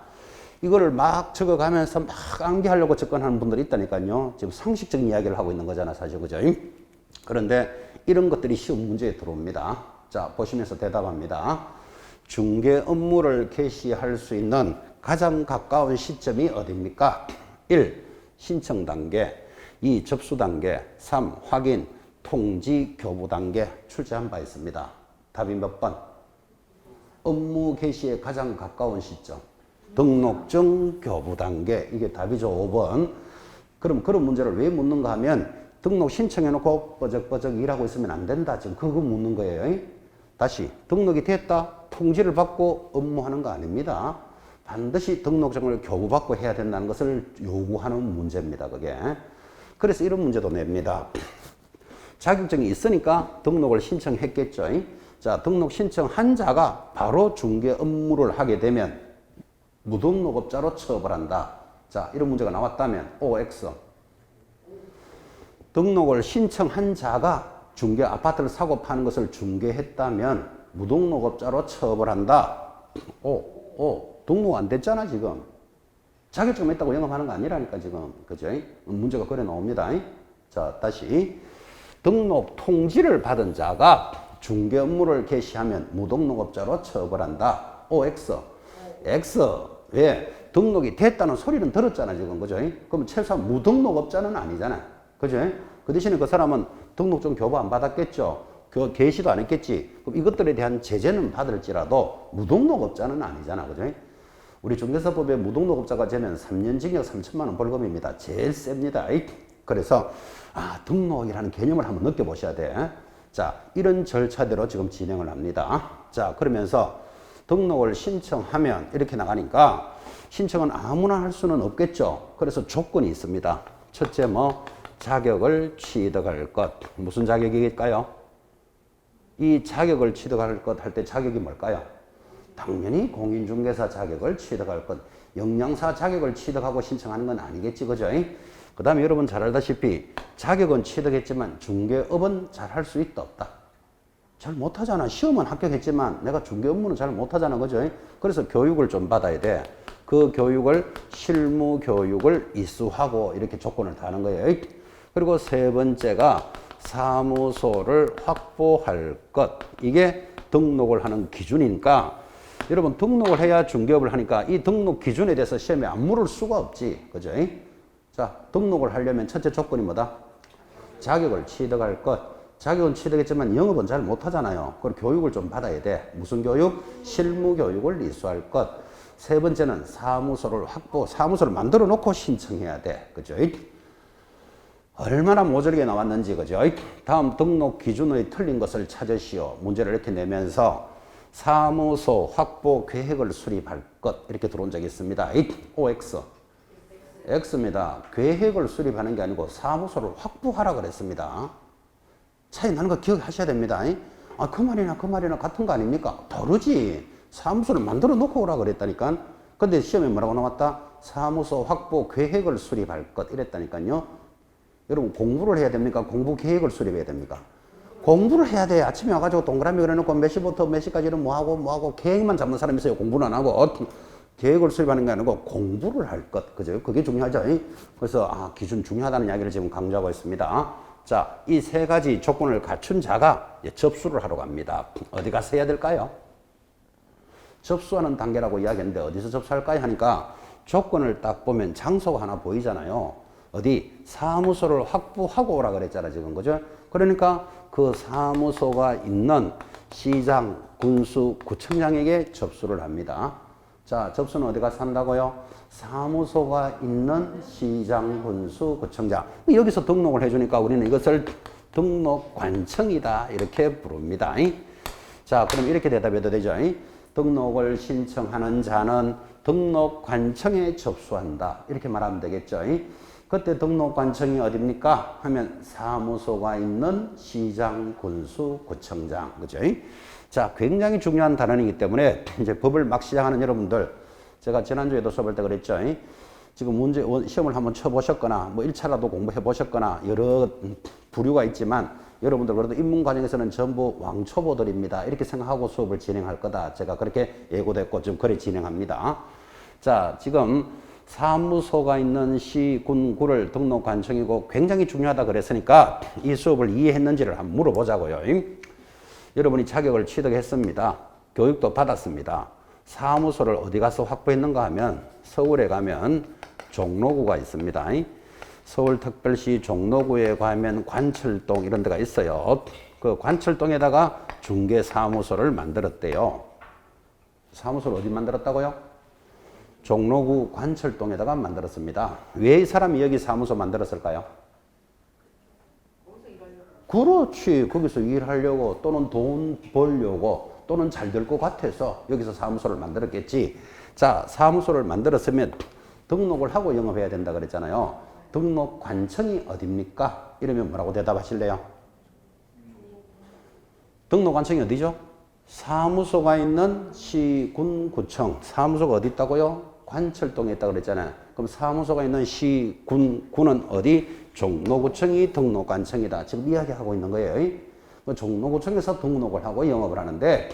이거를 막 적어가면서 막 암기하려고 접근하는 분들이 있다니까요. 지금 상식적인 이야기를 하고 있는 거잖아, 사실. 그죠? 그런데 이런 것들이 시험 문제에 들어옵니다. 자, 보시면서 대답합니다. 중개 업무를 개시할 수 있는 가장 가까운 시점이 어디입니까? 1. 신청 단계, 2. 접수 단계, 3. 확인, 통지, 교부 단계 출제한 바 있습니다. 답이 몇 번? 업무 개시에 가장 가까운 시점. 등록증, 교부 단계. 이게 답이죠. 5번. 그럼 그런 문제를 왜 묻는가 하면 등록 신청해놓고 뻐적뻐적 일하고 있으면 안 된다. 지금 그거 묻는 거예요. 다시 등록이 됐다. 통지를 받고 업무하는 거 아닙니다. 반드시 등록증을 교부받고 해야 된다는 것을 요구하는 문제입니다. 그게. 그래서 이런 문제도 냅니다. 자격증이 있으니까 등록을 신청했겠죠. 자, 등록 신청한 자가 바로 중개 업무를 하게 되면 무등록업자로 처벌한다. 자, 이런 문제가 나왔다면 OX. 등록을 신청한 자가 중개 아파트를 사고 파는 것을 중개했다면 무등록업자로 처벌한다. 등록 안 됐잖아, 지금. 자격증 있다고 영업하는 거 아니라니까, 지금. 그죠? 문제가 그래 나옵니다. 자, 다시. 등록 통지를 받은 자가 중개 업무를 개시하면 무등록업자로 처벌한다. OX. X. 왜? 등록이 됐다는 소리는 들었잖아, 지금. 그죠? 그럼 최소한 무등록업자는 아니잖아. 그죠? 그 대신에 그 사람은 등록증 교부 안 받았겠죠. 게시도 안 했겠지. 그럼 이것들에 대한 제재는 받을지라도 무등록업자는 아니잖아. 그죠? 우리 중개사법에 무등록업자가 되면 3년 징역 3천만 원 벌금입니다. 제일 셉니다. 그래서 등록이라는 개념을 한번 느껴보셔야 돼. 자, 이런 절차대로 지금 진행을 합니다. 자, 그러면서 등록을 신청하면 이렇게 나가니까 신청은 아무나 할 수는 없겠죠. 그래서 조건이 있습니다. 첫째 자격을 취득할 것. 무슨 자격일까요? 이 자격을 취득할 것 할 때 자격이 뭘까요? 당연히 공인중개사 자격을 취득할 것. 영양사 자격을 취득하고 신청하는 건 아니겠지, 그죠? 그 다음에 여러분 잘 알다시피 자격은 취득했지만 중개업은 잘 할 수 있다, 없다? 잘 못하잖아. 시험은 합격했지만 내가 중개 업무는 잘 못하잖아, 그죠? 그래서 교육을 좀 받아야 돼. 그 교육을 실무 교육을 이수하고 이렇게 조건을 다는 거예요. 그리고 세 번째가 사무소를 확보할 것. 이게 등록을 하는 기준이니까 여러분 등록을 해야 중개업을 하니까 이 등록 기준에 대해서 시험에 안 물을 수가 없지. 그죠? 자, 등록을 하려면 첫째 조건이 뭐다? 자격을 취득할 것. 자격은 취득했지만 영업은 잘 못하잖아요. 그리고 교육을 좀 받아야 돼. 무슨 교육? 실무 교육을 이수할 것. 세 번째는 사무소를 사무소를 만들어 놓고 신청해야 돼. 그죠? 얼마나 모자르게 나왔는지, 그죠? 다음 등록 기준의 틀린 것을 찾으시오. 문제를 이렇게 내면서 사무소 확보 계획을 수립할 것. 이렇게 들어온 적이 있습니다. OX. X입니다. 계획을 수립하는 게 아니고 사무소를 확보하라 그랬습니다. 차이 나는 거 기억하셔야 됩니다. 그 말이나 같은 거 아닙니까? 다르지. 사무소를 만들어 놓고 오라 그랬다니까. 근데 시험에 뭐라고 나왔다? 사무소 확보 계획을 수립할 것. 이랬다니까요. 여러분 공부를 해야 됩니까? 공부 계획을 수립해야 됩니까? 공부를 해야 돼. 아침에 와가지고 동그라미 그려놓고 몇 시부터 몇 시까지는 뭐하고 계획만 잡는 사람이 있어요. 공부는 안 하고. 계획을 수립하는 게 아니고 공부를 할 것. 그죠? 그게 중요하죠. 그래서 기준 중요하다는 이야기를 지금 강조하고 있습니다. 자, 이 세 가지 조건을 갖춘 자가 접수를 하러 갑니다. 어디 가서 해야 될까요? 접수하는 단계라고 이야기했는데 어디서 접수할까요? 하니까 조건을 딱 보면 장소가 하나 보이잖아요. 어디? 사무소를 확보하고 오라 그랬잖아, 지금. 그죠? 그러니까 그 사무소가 있는 시장, 군수, 구청장에게 접수를 합니다. 자, 접수는 어디 가서 한다고요? 사무소가 있는 시장, 군수, 구청장. 여기서 등록을 해주니까 우리는 이것을 등록관청이다. 이렇게 부릅니다. 자, 그럼 이렇게 대답해도 되죠. 등록을 신청하는 자는 등록관청에 접수한다. 이렇게 말하면 되겠죠. 그때 등록관청이 어딥니까? 하면 사무소가 있는 시장, 군수, 구청장. 그죠? 자, 굉장히 중요한 단원이기 때문에 이제 법을 막 시작하는 여러분들, 제가 지난주에도 수업할 때 그랬죠. 지금 시험을 한번 쳐보셨거나, 1차라도 공부해 보셨거나, 여러 부류가 있지만, 여러분들 그래도 입문 과정에서는 전부 왕초보들입니다. 이렇게 생각하고 수업을 진행할 거다. 제가 그렇게 예고됐고, 지금 그래 진행합니다. 자, 지금 사무소가 있는 시, 군, 구를 등록관청이고 굉장히 중요하다 그랬으니까 이 수업을 이해했는지를 한번 물어보자고요. 여러분이 자격을 취득했습니다. 교육도 받았습니다. 사무소를 어디 가서 확보했는가 하면 서울에 가면 종로구가 있습니다. 서울특별시 종로구에 가면 관철동 이런 데가 있어요. 그 관철동에다가 중개사무소를 만들었대요. 사무소를 어디 만들었다고요? 종로구 관철동에다가 만들었습니다. 왜 이 사람이 여기 사무소 만들었을까요? 그렇지. 거기서 일하려고 또는 돈 벌려고 또는 잘 될 것 같아서 여기서 사무소를 만들었겠지. 자, 사무소를 만들었으면 등록을 하고 영업해야 된다 그랬잖아요. 등록관청이 어딥니까? 이러면 뭐라고 대답하실래요? 등록관청이 어디죠? 사무소가 있는 시, 군, 구청. 사무소가 어디 있다고요? 관철동에 있다고 그랬잖아요. 그럼 사무소가 있는 시, 군은 어디? 종로구청이 등록관청이다. 지금 이야기하고 있는 거예요. 종로구청에서 등록을 하고 영업을 하는데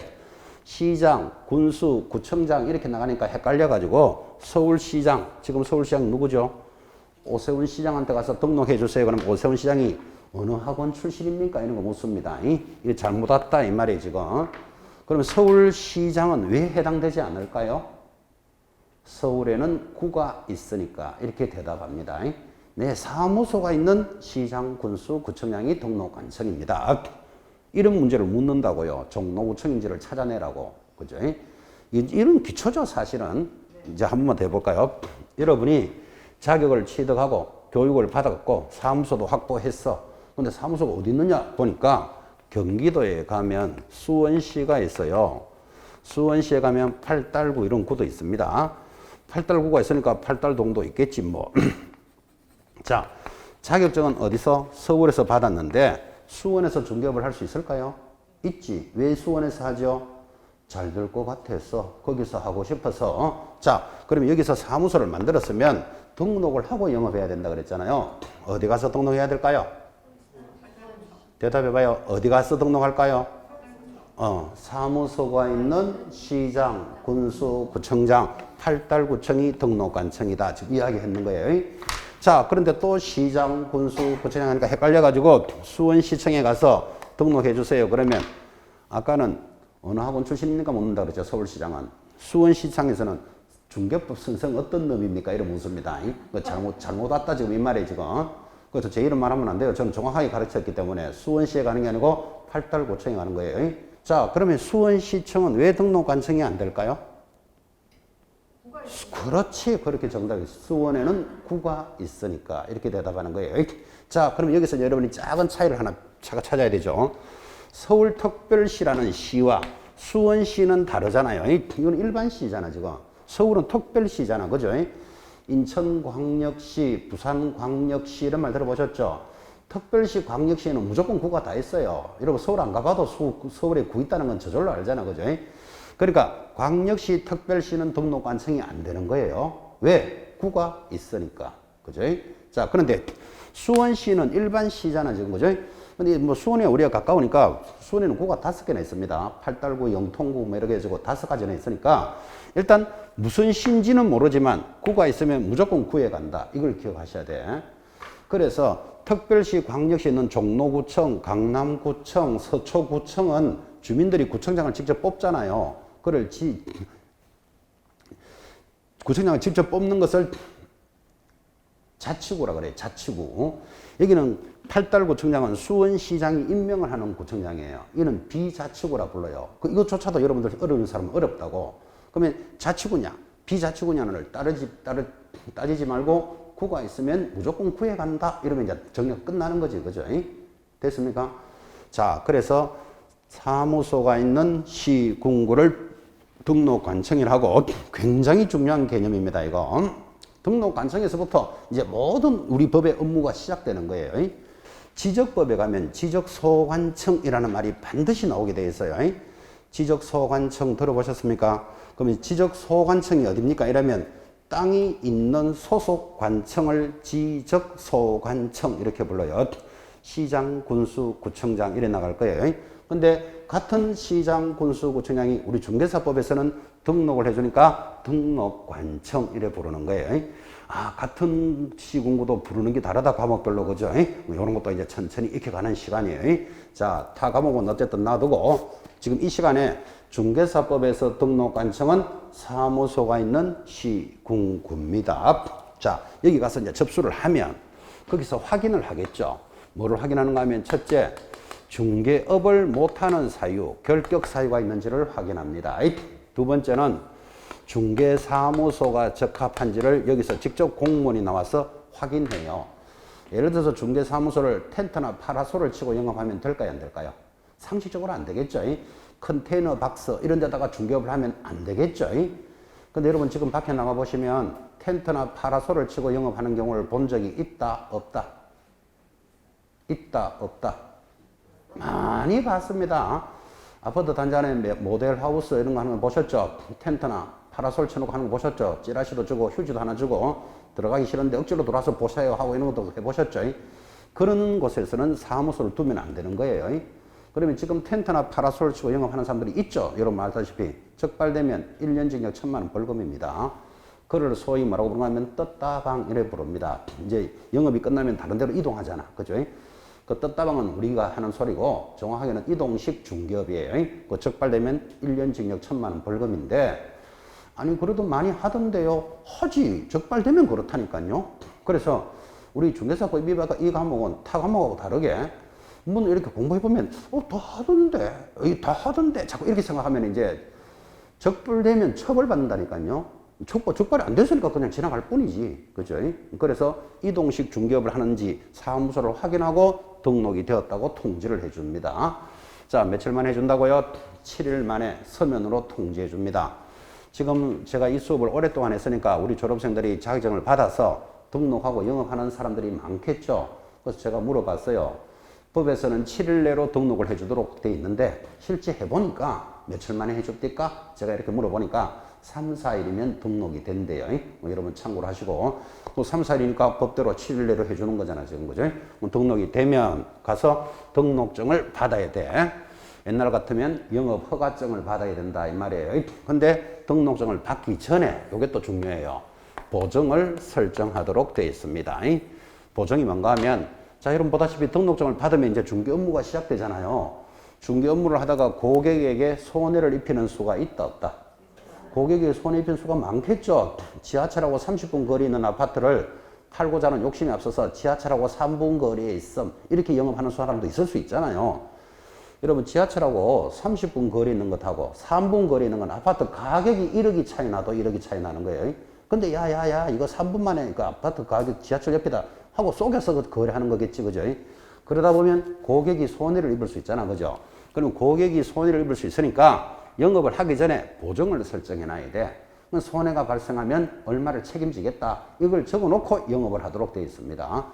시장, 군수, 구청장 이렇게 나가니까 헷갈려가지고 서울시장, 지금 서울시장 누구죠? 오세훈 시장한테 가서 등록해 주세요. 그럼 오세훈 시장이 어느 학원 출신입니까? 이런 거 묻습니다. 이게 잘못 왔다 이 말이에요 지금. 그럼 서울시장은 왜 해당되지 않을까요? 서울에는 구가 있으니까 이렇게 대답합니다. 네, 사무소가 있는 시장, 군수, 구청장이 등록관청입니다. 이런 문제를 묻는다고요. 종로구청인지를 찾아내라고. 그죠? 이런 기초죠, 사실은. 이제 한 번만 더 해볼까요? 여러분이 자격을 취득하고 교육을 받았고 사무소도 확보했어. 근데 사무소가 어디 있느냐 보니까 경기도에 가면 수원시가 있어요. 수원시에 가면 팔달구 이런 구도 있습니다. 팔달구가 있으니까 팔달동도 있겠지 뭐. 자, 자격증은 어디서? 서울에서 받았는데 수원에서 중개업을 할 수 있을까요? 있지. 왜 수원에서 하죠? 잘 될 것 같아서 거기서 하고 싶어서. 자, 그러면 여기서 사무소를 만들었으면 등록을 하고 영업해야 된다 그랬잖아요. 어디 가서 등록해야 될까요? 대답해봐요. 어디 가서 등록할까요? 사무소가 있는 시장, 군수, 구청장, 팔달구청이 등록관청이다. 지금 이야기했는 거예요. 자, 그런데 또 시장, 군수, 구청장 하니까 헷갈려가지고 수원시청에 가서 등록해 주세요. 그러면 아까는 어느 학원 출신입니까? 묻는다 그랬죠. 서울시장은. 수원시청에서는 중개법 선생 어떤 놈입니까? 이러 묻습니다. 잘못 왔다 지금 이 말이에요 지금. 그래서 제 이름 말하면 안 돼요. 저는 정확하게 가르쳤기 때문에 수원시에 가는 게 아니고 팔달구청에 가는 거예요. 자, 그러면 수원시청은 왜 등록관청이 안 될까요? 그렇지. 그렇게 정답이 수원에는 구가 있으니까 이렇게 대답하는 거예요. 자, 그럼 여기서 여러분이 작은 차이를 하나 찾아야 되죠. 서울특별시라는 시와 수원시는 다르잖아요. 이건 일반시잖아 지금. 서울은 특별시잖아. 그죠? 인천광역시, 부산광역시 이런 말 들어보셨죠? 특별시, 광역시에는 무조건 구가 다 있어요. 여러분 서울 안 가봐도 서울에 구 있다는 건 저절로 알잖아. 그죠? 그러니까 광역시, 특별시는 등록관청이 안 되는 거예요. 왜? 구가 있으니까. 그죠? 자, 그런데 수원시는 일반시잖아 지금. 그죠? 근데 뭐 수원에 우리가 가까우니까 수원에는 구가 5개나 있습니다. 팔달구, 영통구 뭐 이렇게 해가지고 5가지나 있으니까 일단 무슨 시인지는 모르지만 구가 있으면 무조건 구에 간다. 이걸 기억하셔야 돼. 그래서 특별시, 광역시에 있는 종로구청, 강남구청, 서초구청은 주민들이 구청장을 직접 뽑잖아요. 그걸 구청장을 직접 뽑는 것을 자치구라 그래요. 자치구. 여기는 팔달구청장은 수원시장이 임명을 하는 구청장이에요. 이는 비자치구라 불러요. 이것조차도 여러분들 어려운 사람은 어렵다고. 그러면 자치구냐, 비자치구냐를 따지지 말고 구가 있으면 무조건 구에 간다. 이러면 이제 정리가 끝나는 거지. 그죠? 됐습니까? 자, 그래서 사무소가 있는 시, 군구를 등록관청이라고 굉장히 중요한 개념입니다. 이거. 등록관청에서부터 이제 모든 우리 법의 업무가 시작되는 거예요. 지적법에 가면 지적소관청이라는 말이 반드시 나오게 되어 있어요. 지적소관청 들어보셨습니까? 그러면 지적소관청이 어딥니까? 이러면 땅이 있는 소속관청을 지적소관청 이렇게 불러요. 시장, 군수, 구청장 이래 나갈 거예요. 근데 같은 시장, 군수, 구청장이 우리 중개사법에서는 등록을 해주니까 등록관청 이래 부르는 거예요. 아, 같은 시군구도 부르는 게 다르다 과목별로. 그죠? 이런 것도 이제 천천히 익혀가는 시간이에요. 자, 타 과목은 어쨌든 놔두고 지금 이 시간에 중개사법에서 등록관청은 사무소가 있는 시군구입니다. 자, 여기 가서 이제 접수를 하면 거기서 확인을 하겠죠. 뭐를 확인하는가 하면 첫째, 중개업을 못하는 사유, 결격 사유가 있는지를 확인합니다. 두 번째는 중개사무소가 적합한지를 여기서 직접 공무원이 나와서 확인해요. 예를 들어서 중개사무소를 텐트나 파라솔을 치고 영업하면 될까요? 안 될까요? 상식적으로 안 되겠죠. 컨테이너 박스 이런 데다가 중개업을 하면 안 되겠죠. 근데 여러분 지금 밖에 나가 보시면 텐트나 파라솔을 치고 영업하는 경우를 본 적이 있다, 없다? 있다, 없다? 많이 봤습니다. 아파트 단지 안에 모델 하우스 이런 거 하는 거 보셨죠? 텐트나 파라솔 쳐놓고 하는 거 보셨죠? 찌라시도 주고 휴지도 하나 주고 들어가기 싫은데 억지로 들어와서 보세요 하고 이런 것도 해보셨죠? 그런 곳에서는 사무소를 두면 안 되는 거예요. 그러면 지금 텐트나 파라솔 치고 영업하는 사람들이 있죠? 여러분 말다시피 적발되면 1년 징역 1,000만 원 벌금입니다. 그를 소위 뭐라고 부르냐면 떴다방 이래 부릅니다. 이제 영업이 끝나면 다른 데로 이동하잖아. 그죠? 그 떴다방은 우리가 하는 소리고 정확하게는 이동식 중개업이에요. 그 적발되면 1년 징역 1,000만 원 벌금인데 아니 그래도 많이 하던데요. 하지. 적발되면 그렇다니까요. 그래서 우리 중개사법 이 과목은 타 과목하고 다르게 문 이렇게 공부해보면 다 하던데 다 하던데 자꾸 이렇게 생각하면 이제 적발되면 처벌받는다니까요. 적발이 안 됐으니까 그냥 지나갈 뿐이지. 그죠? 그래서 이동식 중개업을 하는지 사무소를 확인하고 등록이 되었다고 통지를 해줍니다. 자, 며칠만 해준다고요? 7일 만에 서면으로 통지해 줍니다. 지금 제가 이 수업을 오랫동안 했으니까 우리 졸업생들이 자격증을 받아서 등록하고 영업하는 사람들이 많겠죠. 그래서 제가 물어봤어요. 법에서는 7일 내로 등록을 해주도록 돼 있는데 실제 해보니까 며칠 만에 해줍니까? 제가 이렇게 물어보니까 3, 4일이면 등록이 된대요. 뭐 여러분 참고를 하시고 또 3, 4일이니까 법대로 7일 내로 해주는 거잖아 지금 그죠? 등록이 되면 가서 등록증을 받아야 돼. 옛날 같으면 영업 허가증을 받아야 된다 이 말이에요. 근데 등록증을 받기 전에 이게 또 중요해요. 보정을 설정하도록 되어 있습니다. 보정이 뭔가 하면 자 여러분 보다시피 등록증을 받으면 이제 중개 업무가 시작되잖아요. 중개 업무를 하다가 고객에게 손해를 입히는 수가 있다 없다? 고객에게 손해 입히는 수가 많겠죠. 지하철하고 30분 거리에 있는 아파트를 팔고자 하는 욕심이 앞서서 지하철하고 3분 거리에 있음 이렇게 영업하는 사람도 있을 수 있잖아요. 여러분 지하철하고 30분 거리에 있는 것하고 3분 거리에 있는 건 아파트 가격이 1억이 차이 나도 1억이 차이 나는 거예요. 근데 야야야 이거 3분 만에 그 아파트 가격 지하철 옆에다 하고 속여서 그 거래하는 거겠지 그죠? 그러다 보면 고객이 손해를 입을 수 있잖아 그죠? 그럼 고객이 손해를 입을 수 있으니까 영업을 하기 전에 보정을 설정해 놔야 돼. 손해가 발생하면 얼마를 책임지겠다. 이걸 적어 놓고 영업을 하도록 되어 있습니다.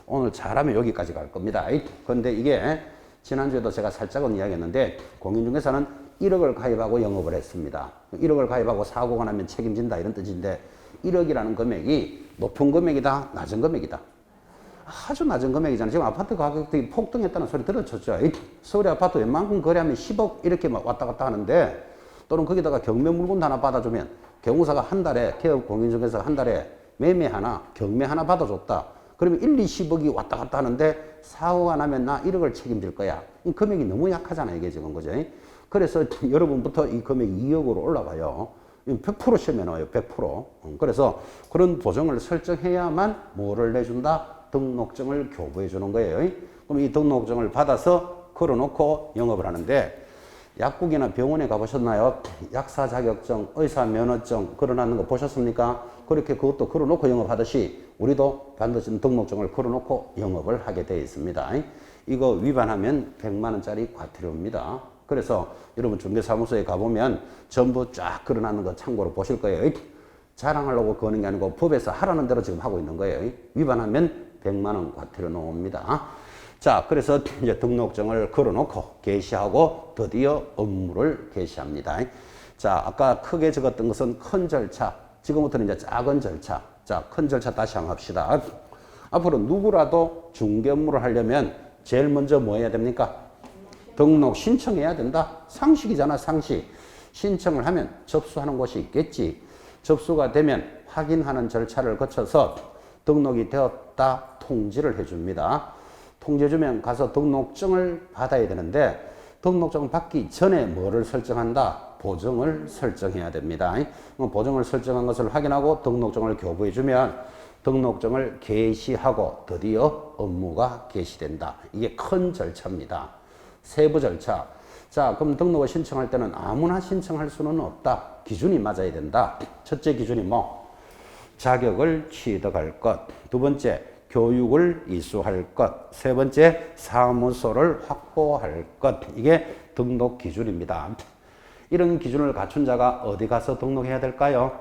오늘 잘하면 여기까지 갈 겁니다. 근데 이게 지난주에도 제가 살짝은 이야기했는데 공인중개사는 1억을 가입하고 영업을 했습니다. 1억을 가입하고 사고가 나면 책임진다 이런 뜻인데 1억이라는 금액이 높은 금액이다 낮은 금액이다. 아주 낮은 금액이잖아요. 지금 아파트 가격들이 폭등했다는 소리 들었죠. 서울의 아파트 웬만큼 거래하면 10억 이렇게 막 왔다 갔다 하는데 또는 거기다가 경매 물건 하나 받아주면 경무사가 한 달에 개업 공인중개사가 한 달에 매매 하나 경매 하나 받아줬다. 그러면 1, 20억이 왔다 갔다 하는데 사고가 나면 나 1억을 책임질 거야. 이 금액이 너무 약하잖아요. 이게 지금 그죠? 그래서 여러분부터 이 금액이 2억으로 올라가요. 100% 시험에 나와요. 100%. 그래서 그런 보정을 설정해야만 뭐를 내준다? 등록증을 교부해 주는 거예요. 그럼 이 등록증을 받아서 걸어놓고 영업을 하는데 약국이나 병원에 가보셨나요? 약사 자격증, 의사 면허증 걸어놨는 거 보셨습니까? 그렇게 그것도 걸어놓고 영업하듯이 우리도 반드시 등록증을 걸어놓고 영업을 하게 되어 있습니다. 이거 위반하면 100만 원짜리 과태료입니다. 그래서 여러분 중개사무소에 가보면 전부 쫙 걸어놨는 거 참고로 보실 거예요. 자랑하려고 거는 게 아니고 법에서 하라는 대로 지금 하고 있는 거예요. 위반하면 100만 원 과태료 나옵니다. 자, 그래서 이제 등록증을 걸어놓고 개시하고 드디어 업무를 개시합니다. 자, 아까 크게 적었던 것은 큰 절차. 지금부터는 이제 작은 절차. 자, 큰 절차 다시 한번 합시다. 앞으로 누구라도 중개 업무를 하려면 제일 먼저 뭐 해야 됩니까? 등록 신청해야 된다. 상식이잖아, 상식. 신청을 하면 접수하는 곳이 있겠지. 접수가 되면 확인하는 절차를 거쳐서 등록이 되었다 통지를 해줍니다. 통지해주면 가서 등록증을 받아야 되는데 등록증 받기 전에 뭐를 설정한다? 보정을 설정해야 됩니다. 보정을 설정한 것을 확인하고 등록증을 교부해주면 등록증을 개시하고 드디어 업무가 개시된다. 이게 큰 절차입니다. 세부 절차. 자, 그럼 등록을 신청할 때는 아무나 신청할 수는 없다. 기준이 맞아야 된다. 첫째 기준이 뭐? 자격을 취득할 것. 두 번째, 교육을 이수할 것. 세 번째, 사무소를 확보할 것. 이게 등록 기준입니다. 이런 기준을 갖춘 자가 어디 가서 등록해야 될까요?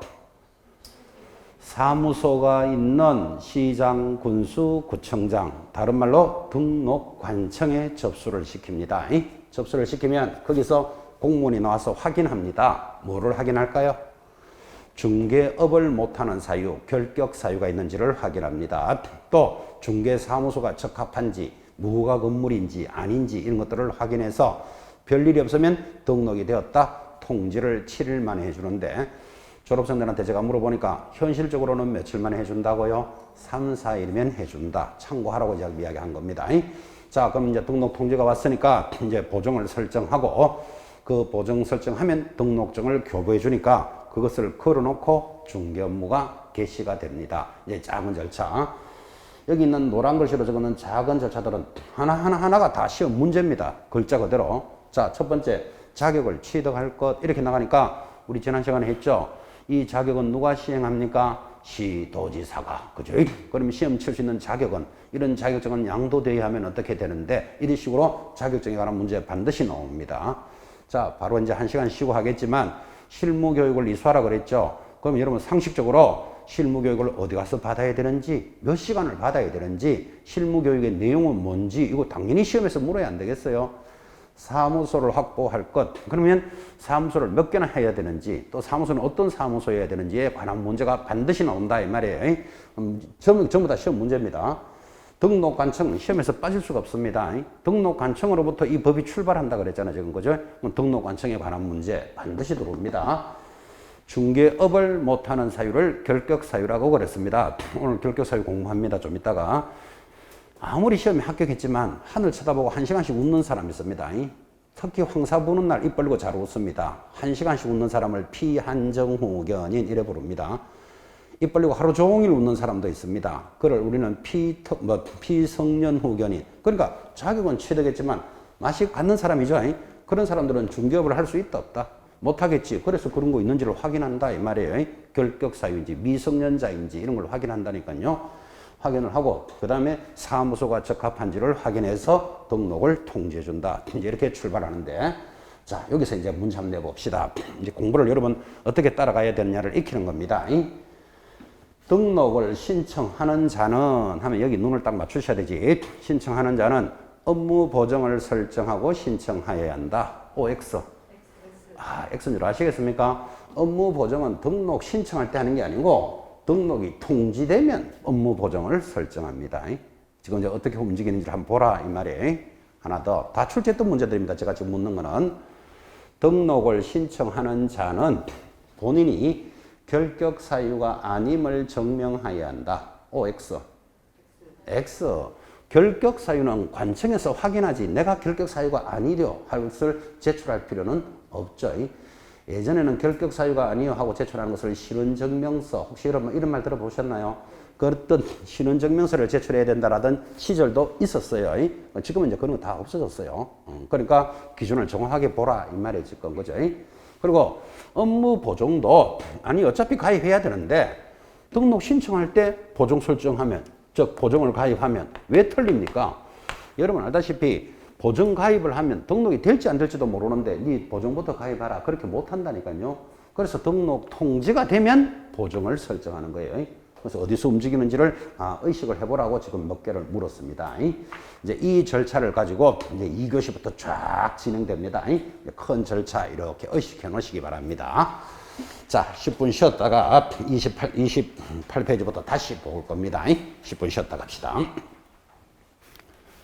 사무소가 있는 시장, 군수, 구청장, 다른 말로 등록관청에 접수를 시킵니다. 접수를 시키면 거기서 공무원이 나와서 확인합니다. 뭐를 확인할까요? 중개업을 못하는 사유, 결격 사유가 있는지를 확인합니다. 또 중개사무소가 적합한지, 무허가 건물인지 아닌지 이런 것들을 확인해서 별일이 없으면 등록이 되었다 통지를 7일 만에 해주는데 졸업생들한테 제가 물어보니까 현실적으로는 며칠 만에 해준다고요? 3, 4일이면 해준다. 참고하라고 제가 이야기한 겁니다. 자, 그럼 이제 등록 통지가 왔으니까 이제 보정을 설정하고 그 보정 설정하면 등록증을 교부해 주니까 그것을 걸어놓고 중개 업무가 개시가 됩니다. 이제 작은 절차. 여기 있는 노란 글씨로 적어놓은 작은 절차들은 하나가 다 시험 문제입니다. 글자 그대로. 자, 첫 번째, 자격을 취득할 것. 이렇게 나가니까 우리 지난 시간에 했죠. 이 자격은 누가 시행합니까? 시도지사가. 그죠? 그러면 시험 칠 수 있는 자격은, 이런 자격증은 양도되어야 하면 어떻게 되는데, 이런 식으로 자격증에 관한 문제 반드시 나옵니다. 자, 바로 이제 1시간 쉬고 하겠지만 실무 교육을 이수하라 그랬죠. 그럼 여러분 상식적으로 실무 교육을 어디 가서 받아야 되는지, 몇 시간을 받아야 되는지, 실무 교육의 내용은 뭔지 이거 당연히 시험에서 물어야 안 되겠어요. 사무소를 확보할 것. 그러면 사무소를 몇 개나 해야 되는지, 또 사무소는 어떤 사무소여야 되는지에 관한 문제가 반드시 나온다 이 말이에요. 전부 다 시험 문제입니다. 등록관청 시험에서 빠질 수가 없습니다. 등록관청으로부터 이 법이 출발한다 그랬잖아요. 지금 그죠? 등록관청에 관한 문제 반드시 들어옵니다. 중개업을 못하는 사유를 결격사유라고 그랬습니다. 오늘 결격사유 공부합니다. 좀 이따가. 아무리 시험에 합격했지만 하늘 쳐다보고 1시간씩 웃는 사람이 있습니다. 특히 황사 보는 날 입 벌리고 잘 웃습니다. 1시간씩 웃는 사람을 피한정후견인 이래 부릅니다. 입 벌리고 하루 종일 웃는 사람도 있습니다. 그걸 우리는 피성년후견인. 그러니까 자격은 취득했지만 맛이 갖는 사람이죠. 그런 사람들은 중개업을 할 수 있다 없다? 못하겠지. 그래서 그런 거 있는지를 확인한다 이 말이에요. 결격사유인지 미성년자인지 이런 걸 확인한다니까요. 확인을 하고 그 다음에 사무소가 적합한지를 확인해서 등록을 통지해 준다. 이제 이렇게 출발하는데, 자 여기서 이제 문제 한번 내봅시다. 이제 공부를 여러분 어떻게 따라가야 되느냐를 익히는 겁니다. 등록을 신청하는 자는 하면 여기 눈을 딱 맞추셔야 되지. 신청하는 자는 업무 보정을 설정하고 신청하여야 한다. OX. X인 줄 아시겠습니까? 업무 보정은 등록 신청할 때 하는 게 아니고 등록이 통지되면 업무 보정을 설정합니다. 지금 이제 어떻게 움직이는지를 한번 보라 이 말이에요. 하나 더. 다 출제했던 문제들입니다. 제가 지금 묻는 거는 등록을 신청하는 자는 본인이 결격 사유가 아님을 증명해야 한다. OX. X. 결격 사유는 관청에서 확인하지 내가 결격 사유가 아니려 할 것을 제출할 필요는 없죠. 예전에는 결격 사유가 아니요 하고 제출하는 것을 신원증명서, 혹시 여러분 이런 말 들어보셨나요? 그 어떤 신원증명서를 제출해야 된다라던 시절도 있었어요. 지금은 이제 그런 거 다 없어졌어요. 그러니까 기준을 정확하게 보라 이 말이에요 지금 그죠? 그리고 업무 보정도 아니 어차피 가입해야 되는데 등록 신청할 때 보정 설정하면, 즉 보정을 가입하면 왜 틀립니까? 여러분 알다시피 보정 가입을 하면 등록이 될지 안 될지도 모르는데 네 보정부터 가입하라 그렇게 못 한다니까요. 그래서 등록 통지가 되면 보정을 설정하는 거예요. 그래서 어디서 움직이는지를 의식을 해보라고 지금 몇 개를 물었습니다. 이제 이 절차를 가지고 이제 2교시부터 쫙 진행됩니다. 큰 절차 이렇게 의식해 놓으시기 바랍니다. 자, 10분 쉬었다가 28페이지부터 다시 볼 겁니다. 10분 쉬었다 갑시다.